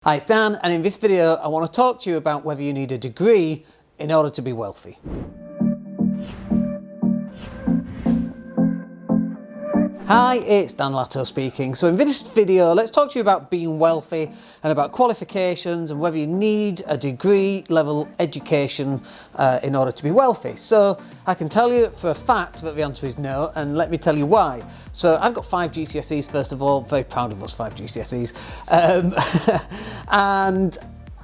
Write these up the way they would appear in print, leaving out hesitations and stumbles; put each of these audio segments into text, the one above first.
Hi, it's Dan, and in this video I want to talk to you about whether you need a degree in order to be wealthy. Hi, it's Dan Latto speaking. So in this video, let's talk to you about being wealthy and about qualifications and whether you need a degree level education in order to be wealthy. So I can tell you for a fact that the answer is no, and let me tell you why. So I've got 5 GCSEs, first of all, very proud of those 5 GCSEs. And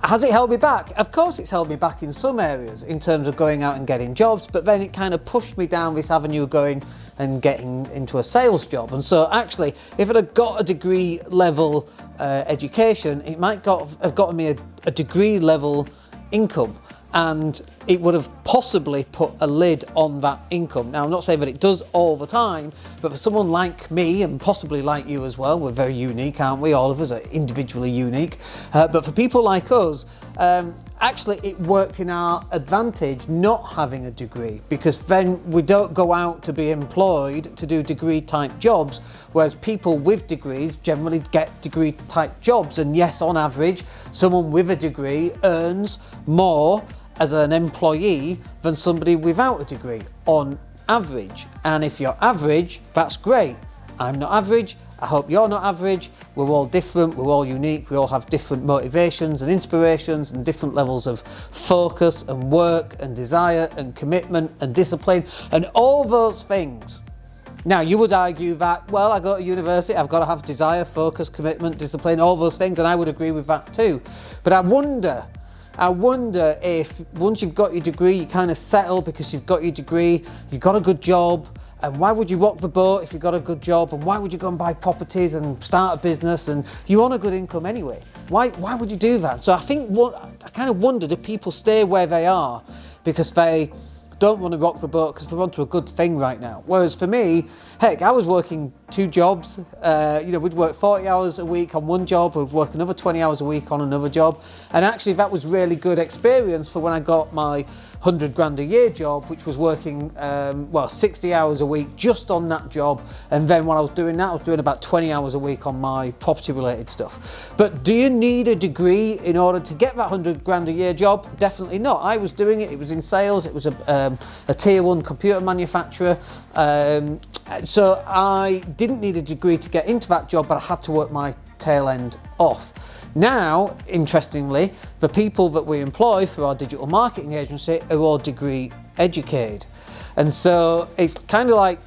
has it held me back? Of course it's held me back in some areas in terms of going out and getting jobs, but then it kind of pushed me down this avenue of going and getting into a sales job. And so actually, if I'd have got a degree level education, it might have gotten me a degree level income, and it would have possibly put a lid on that income. Now, I'm not saying that it does all the time, but for someone like me, and possibly like you as well, we're very unique, aren't we? All of us are individually unique. But for people like us, actually it worked in our advantage not having a degree, because then we don't go out to be employed to do degree type jobs, whereas people with degrees generally get degree type jobs. And yes, on average, someone with a degree earns more as an employee than somebody without a degree on average. And if you're average, that's great. I'm not average. I hope you're not average. We're all different, we're all unique, we all have different motivations and inspirations and different levels of focus and work and desire and commitment and discipline and all those things. Now, you would argue that, well, I go to university, I've got to have desire, focus, commitment, discipline, all those things, and I would agree with that too. But I wonder if once you've got your degree, you kind of settle because you've got your degree, you've got a good job, and why would you rock the boat if you've got a good job? And why would you go and buy properties and start a business? And you want a good income anyway. Why would you do that? So I kind of wonder, do people stay where they are because they don't want to rock the boat because they're onto a good thing right now? Whereas for me, heck, I was working 2 jobs. We'd work 40 hours a week on one job, we'd work another 20 hours a week on another job. And actually that was really good experience for when I got my 100 grand a year job, which was working 60 hours a week just on that job. And then when I was doing that, I was doing about 20 hours a week on my property related stuff. But do you need a degree in order to get that 100 grand a year job? Definitely not. I was doing it was in sales, it was a tier 1 computer manufacturer. So I didn't need a degree to get into that job, but I had to work my tail end off. Now, interestingly, the people that we employ for our digital marketing agency are all degree educated. And so it's kind of like,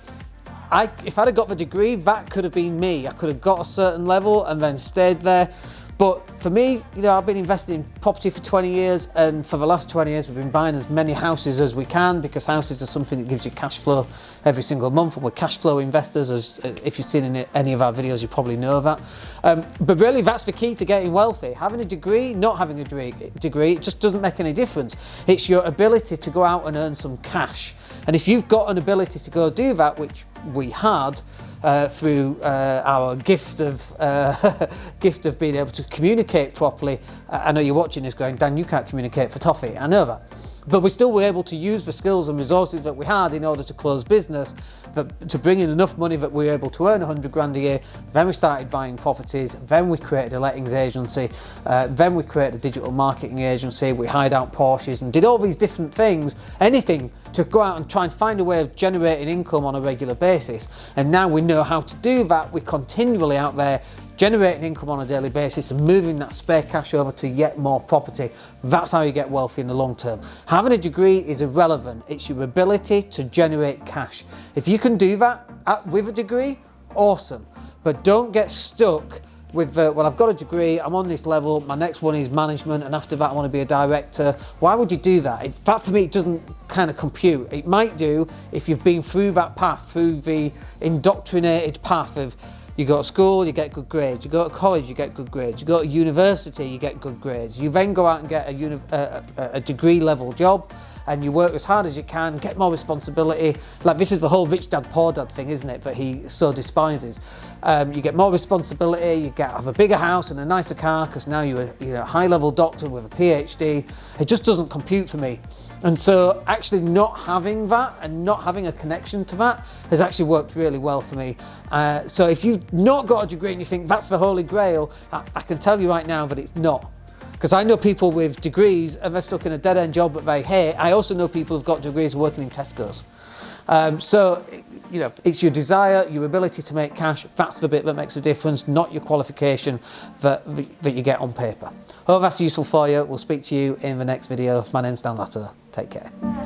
if I'd have got the degree, that could have been me. I could have got a certain level and then stayed there. But for me, I've been investing in property for 20 years, and for the last 20 years we've been buying as many houses as we can, because houses are something that gives you cash flow every single month, and we're cash flow investors. As if you've seen any of our videos, you probably know that. But really, that's the key to getting wealthy. Having a degree, not having a degree, it just doesn't make any difference. It's your ability to go out and earn some cash. And if you've got an ability to go do that, which we had, through our gift of being able to communicate properly. I know you're watching this going, Dan, you can't communicate for toffee. I know that. But we still were able to use the skills and resources that we had in order to close business, to bring in enough money that we were able to earn 100 grand a year. Then we started buying properties, then we created a lettings agency, then we created a digital marketing agency, we hired out Porsches and did all these different things, anything to go out and try and find a way of generating income on a regular basis. And now we know how to do that. We're continually out there generating income on a daily basis and moving that spare cash over to yet more property. That's how you get wealthy in the long term. Having a degree is irrelevant. It's your ability to generate cash. If you can do that with a degree, awesome. But don't get stuck with, well, I've got a degree, I'm on this level, my next one is management, and after that I want to be a director. Why would you do that? That for me, it doesn't kind of compute. It might do if you've been through that path, through the indoctrinated path of, you go to school, you get good grades. You go to college, you get good grades. You go to university, you get good grades. You then go out and get a degree level job, and you work as hard as you can, get more responsibility. Like, this is the whole rich dad, poor dad thing, isn't it, that he so despises. You get more responsibility, you have a bigger house and a nicer car because now you're a high-level doctor with a PhD. It just doesn't compute for me. And so actually not having that and not having a connection to that has actually worked really well for me. So if you've not got a degree and you think that's the holy grail, I can tell you right now that it's not. Because I know people with degrees and they're stuck in a dead-end job that they hate. I also know people who've got degrees working in Tesco's. So, it's your desire, your ability to make cash. That's the bit that makes a difference, not your qualification that you get on paper. Hope that's useful for you. We'll speak to you in the next video. My name's Dan Latto. Take care.